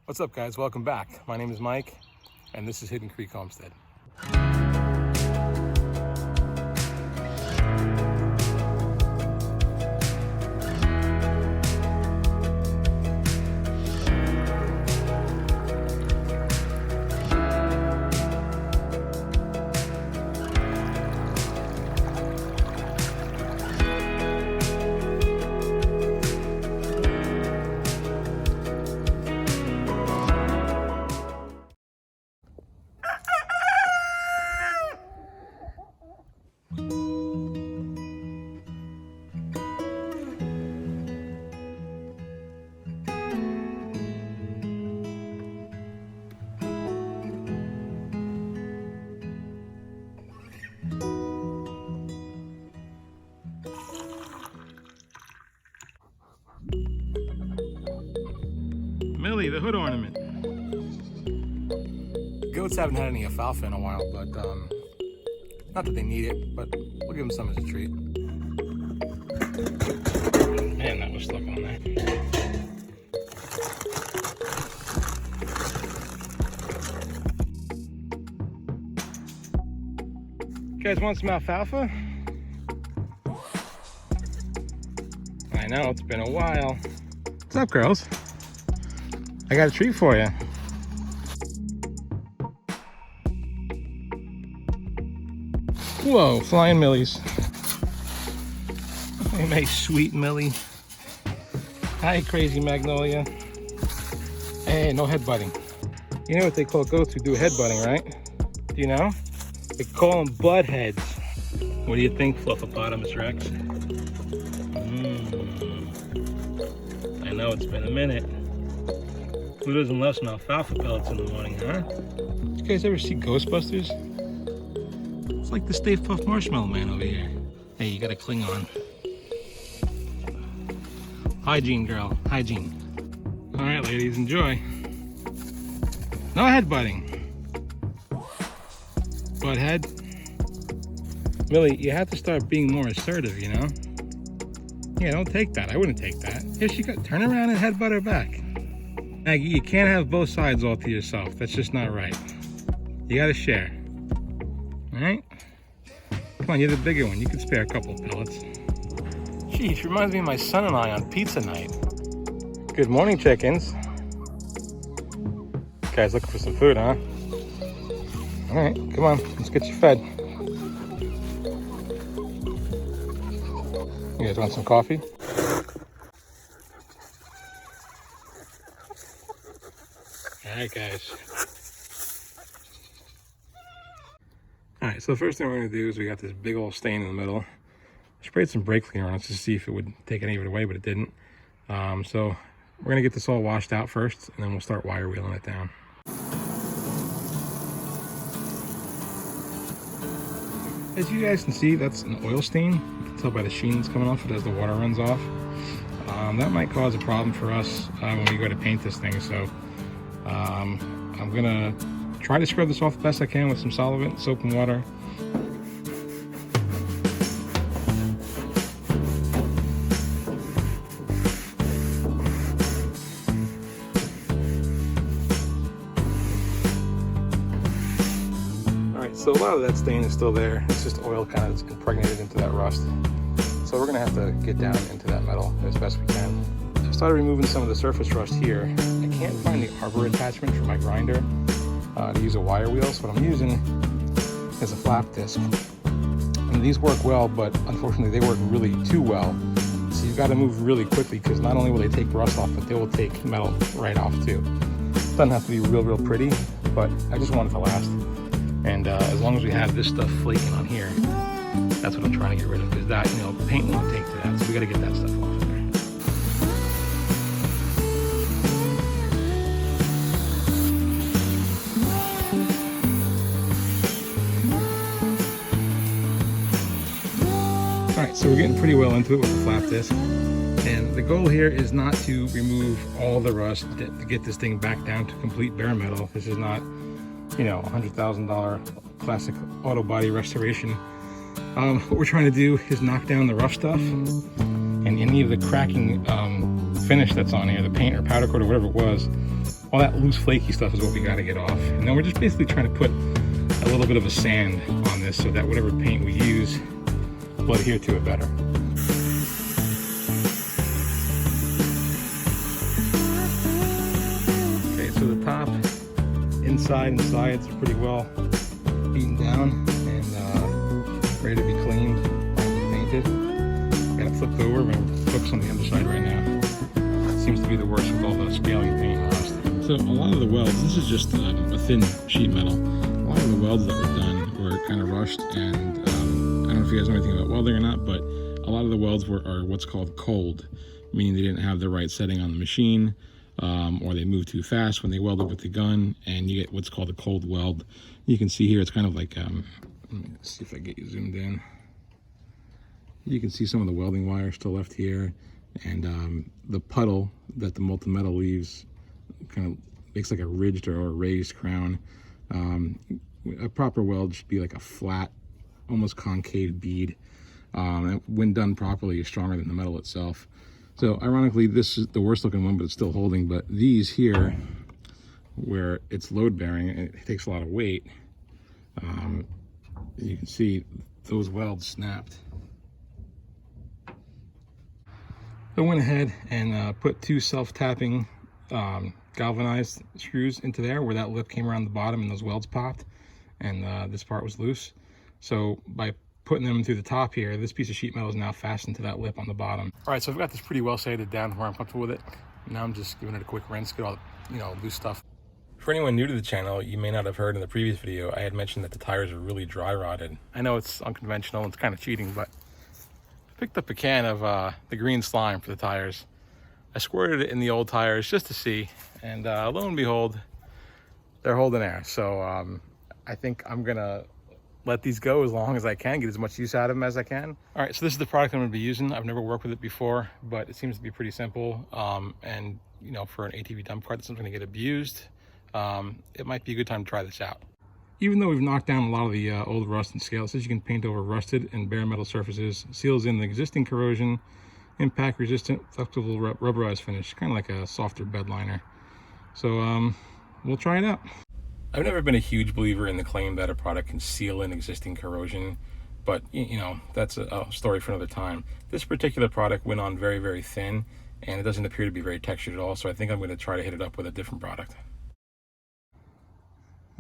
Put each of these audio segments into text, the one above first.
What's up, guys? Welcome back. My name is Mike, and this is Hidden Creek Homestead. Millie, the hood ornament. Goats haven't had any alfalfa in a while, but not that they need it, but we'll give them some as a treat. Man, that was stuck on there. You guys want some alfalfa? I know, it's been a while. What's up, girls? I got a treat for you. Whoa, flying millies. Hey, my sweet Millie. Hi, crazy Magnolia. Hey, no headbutting. You know what they call goats who do headbutting, right? Do you know? They call them butt heads. What do you think, Fluffopotamus Rex? I know it's been a minute. Who doesn't love some alfalfa pellets in the morning, huh? You guys ever see Ghostbusters? It's like the Stay Puft Marshmallow Man over here. Hey, you gotta cling on. Hygiene, girl, hygiene. All right, ladies, enjoy. No headbutting. Butt head. Millie, you have to start being more assertive, you know? Yeah, don't take that. I wouldn't take that. Here she goes. Turn around and headbutt her back. Maggie, you can't have both sides all to yourself. That's just not right. You gotta share. All right? Come on, you're the bigger one. You can spare a couple pellets. Geez, reminds me of my son and I on pizza night. Good morning, chickens. Guys looking for some food, huh? All right, come on, let's get you fed. You guys want some coffee? All right, guys. All right, so the first thing we're gonna do is we got this big old stain in the middle. I sprayed some brake cleaner on it to see if it would take any of it away, but it didn't. So we're gonna get this all washed out first, and then we'll start wire wheeling it down. As you guys can see, that's an oil stain. You can tell by the sheen that's coming off it as the water runs off. That might cause a problem for us when we go to paint this thing, so I'm gonna try to scrub this off the best I can with some solvent, soap and water. Alright, so a lot of that stain is still there. It's just oil kind of that's impregnated into that rust. So we're gonna have to get down into that metal as best we can. I started removing some of the surface rust here. I can't find the arbor attachment for my grinder to use a wire wheel, so what I'm using is a flap disc. And these work well, but unfortunately they work really too well. So you've got to move really quickly because not only will they take rust off, but they will take metal right off too. It doesn't have to be real pretty, but I just want it to last. And as long as we have this stuff flaking on here, that's what I'm trying to get rid of, because that, you know, paint won't take to that, so we got to get that stuff off of there. Alright, so we're getting pretty well into it with the flap disc, and the goal here is not to remove all the rust to get this thing back down to complete bare metal. This is not, you know, $100,000 classic auto body restoration. What we're trying to do is knock down the rough stuff and any of the cracking finish that's on here, the paint or powder coat or whatever it was, all that loose flaky stuff is what we got to get off. And then we're just basically trying to put a little bit of a sand on this so that whatever paint we use will adhere to it better. Okay, so the top, inside and sides are pretty well beaten down and ready to be cleaned and painted. Got it flipped over, and flips on the underside right now. Seems to be the worst with all the scaling paint rust. So a lot of the welds, this is just a thin sheet metal. A lot of the welds that were done were kind of rushed, and I don't know if you guys know anything about welding or not, but a lot of the welds are what's called cold, meaning they didn't have the right setting on the machine, or they moved too fast when they welded with the gun, and you get what's called a cold weld. You can see here it's kind of like, let me see if I get you zoomed in. You can see some of the welding wire still left here, and the puddle that the molten metal leaves kind of makes like a ridged or a raised crown. A proper weld should be like a flat, almost concave bead. And when done properly, is stronger than the metal itself. So ironically, this is the worst looking one, but it's still holding. But these here, where it's load bearing and it takes a lot of weight, you can see those welds snapped. I went ahead and put two self-tapping galvanized screws into there where that lip came around the bottom and those welds popped, and this part was loose. So by putting them through the top here, this piece of sheet metal is now fastened to that lip on the bottom. All right, so I've got this pretty well sanded down where I'm comfortable with it. Now I'm just giving it a quick rinse, get all the loose stuff. For anyone new to the channel, you may not have heard in the previous video, I had mentioned that the tires are really dry rotted. I know it's unconventional, it's kind of cheating, but I picked up a can of the green slime for the tires. I squirted it in the old tires just to see, and lo and behold, they're holding air. So I think I'm gonna let these go as long as I can, get as much use out of them as I can. All right, so this is the product I'm gonna be using. I've never worked with it before, but it seems to be pretty simple. And for an ATV dump cart that's gonna get abused, it might be a good time to try this out. Even though we've knocked down a lot of the old rust and scale, it says you can paint over rusted and bare metal surfaces, seals in the existing corrosion, impact resistant, flexible rubberized finish, kind of like a softer bed liner. So we'll try it out. I've never been a huge believer in the claim that a product can seal in existing corrosion, but that's a story for another time. This particular product went on very, very thin, and it doesn't appear to be very textured at all, so I think I'm going to try to hit it up with a different product.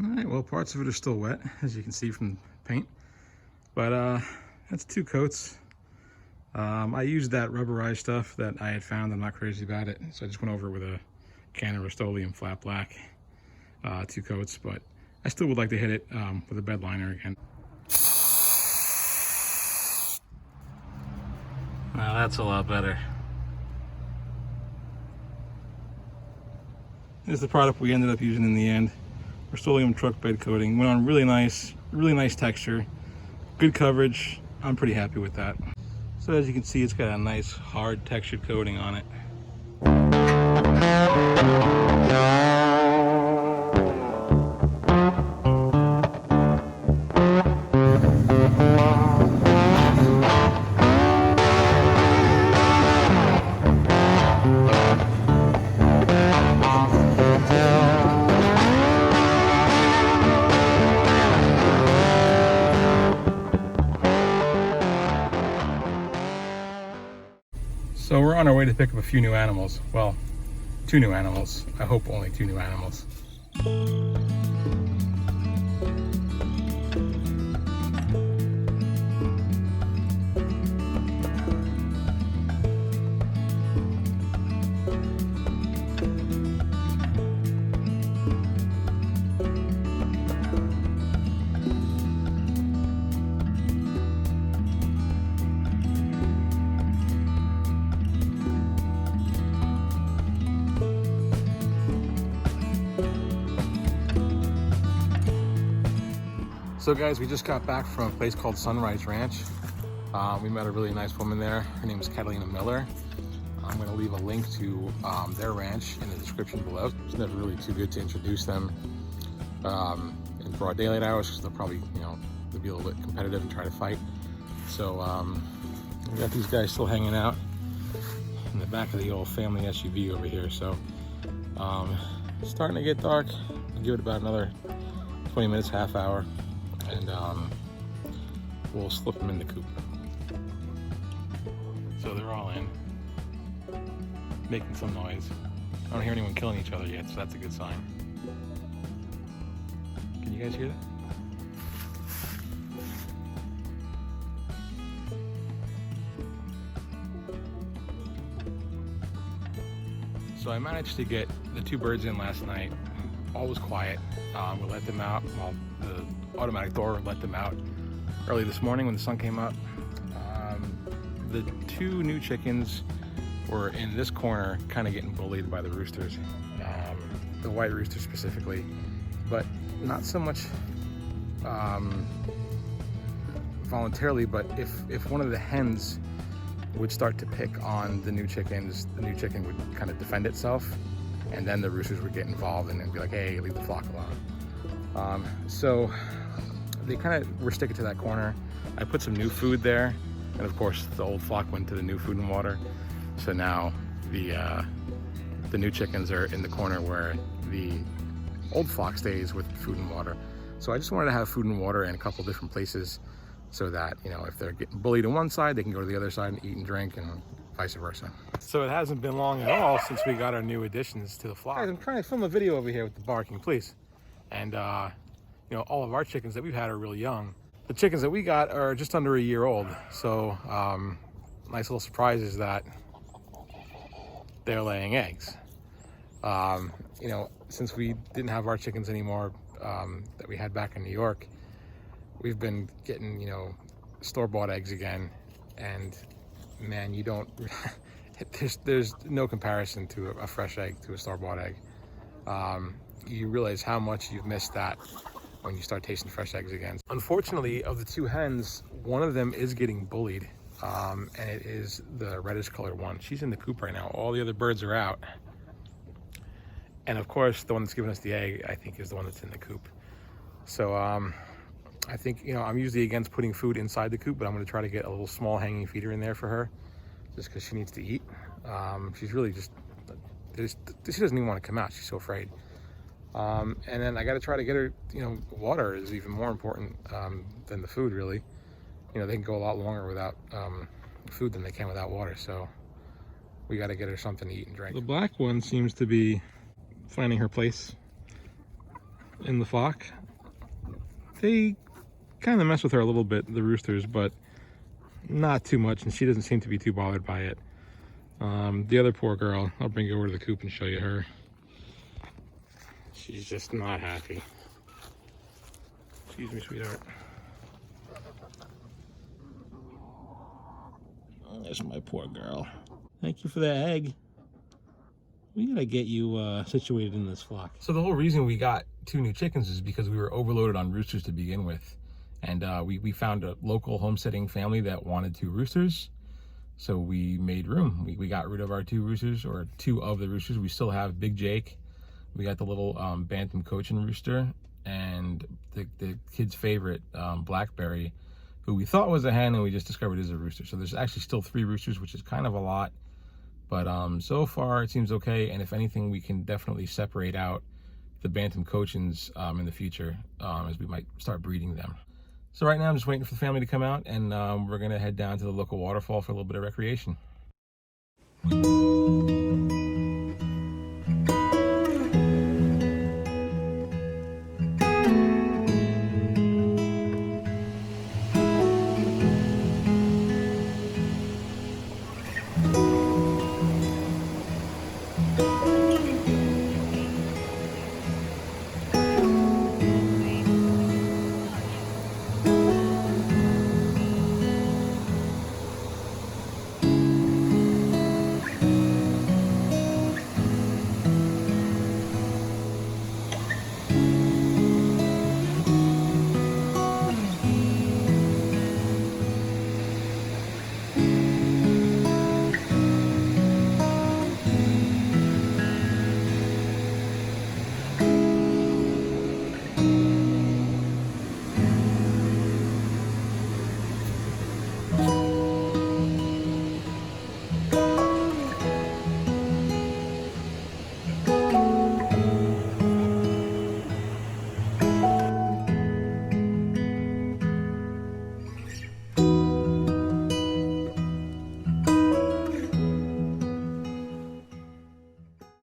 All right, well, parts of it are still wet, as you can see from the paint, but that's 2 coats. I used that rubberized stuff that I had found. I'm not crazy about it, so I just went over it with a can of Rust-Oleum flat black, 2 coats, but I still would like to hit it with a bed liner again. Now that's a lot better. This is the product we ended up using in the end. Rust-Oleum truck bed coating. Went on really nice texture, good coverage. I'm pretty happy with that. So as you can see, it's got a nice hard textured coating on it. So we're on our way to pick up a few new animals. Well, 2 new animals. I hope only 2 new animals. So guys, we just got back from a place called Sunrise Ranch. We met a really nice woman there. Her name is Catalina Miller. I'm going to leave a link to their ranch in the description below. It's never really too good to introduce them in broad daylight hours because they'll probably, they'll be a little bit competitive and try to fight. So we got these guys still hanging out. in the back of the old family SUV over here. So it's starting to get dark. I'll give it about another 20 minutes, half hour, and we'll slip them in the coop. So they're all in, making some noise. I don't hear anyone killing each other yet, so that's a good sign. Can you guys hear that? So I managed to get the 2 birds in last night. All was quiet. We let them out. Well, the automatic door let them out early this morning when the sun came up. The 2 new chickens were in this corner kind of getting bullied by the roosters, the white rooster specifically, but not so much voluntarily, but if one of the hens would start to pick on the new chickens, the new chicken would kind of defend itself, and then the roosters would get involved and be like, hey, leave the flock alone. So they kind of were sticking to that corner. I put some new food there, and of course the old flock went to the new food and water. So now the new chickens are in the corner where the old flock stays with food and water. So I just wanted to have food and water in a couple different places, so that, you know, if they're getting bullied on one side, they can go to the other side and eat and drink, and vice versa. So it hasn't been long at all since we got our new additions to the flock. Guys, I'm trying to film a video over here with the barking, please. And you know, all of our chickens that we've had are really young. The chickens that we got are just under a year old. So nice little surprise is that they're laying eggs. You know, since we didn't have our chickens anymore that we had back in New York, we've been getting, you know, store-bought eggs again, and man, you don't there's no comparison to a fresh egg to a store-bought egg. You realize how much you've missed that when you start tasting fresh eggs again. Unfortunately, of the 2 hens, one of them is getting bullied, and it is the reddish colored one. She's in the coop right now. All the other birds are out, and of course the one that's giving us the egg, I think, is the one that's in the coop. So I think, you know, I'm usually against putting food inside the coop, but I'm going to try to get a little small hanging feeder in there for her, just because she needs to eat. She's really just, she doesn't even want to come out. She's so afraid. And then I got to try to get her, you know, water is even more important than the food, really. You know, they can go a lot longer without food than they can without water. So we got to get her something to eat and drink. The black one seems to be finding her place in the flock. They kind of mess with her a little bit, the roosters, but not too much, and she doesn't seem to be too bothered by it. The other poor girl, I'll bring you over to the coop and show you her. She's just not happy. Excuse me, sweetheart. Oh, there's my poor girl. Thank you for that egg. We gotta get you situated in this flock. So the whole reason we got 2 new chickens is because we were overloaded on roosters to begin with. And we found a local homesteading family that wanted 2 roosters. So we made room. We got rid of our 2 roosters, or 2 of the roosters. We still have Big Jake. We got the little Bantam Cochin rooster, and the kid's favorite, Blackberry, who we thought was a hen and we just discovered is a rooster. So there's actually still 3 roosters, which is kind of a lot. But so far it seems okay. And if anything, we can definitely separate out the Bantam Cochins in the future, as we might start breeding them. So right now I'm just waiting for the family to come out, and we're gonna head down to the local waterfall for a little bit of recreation.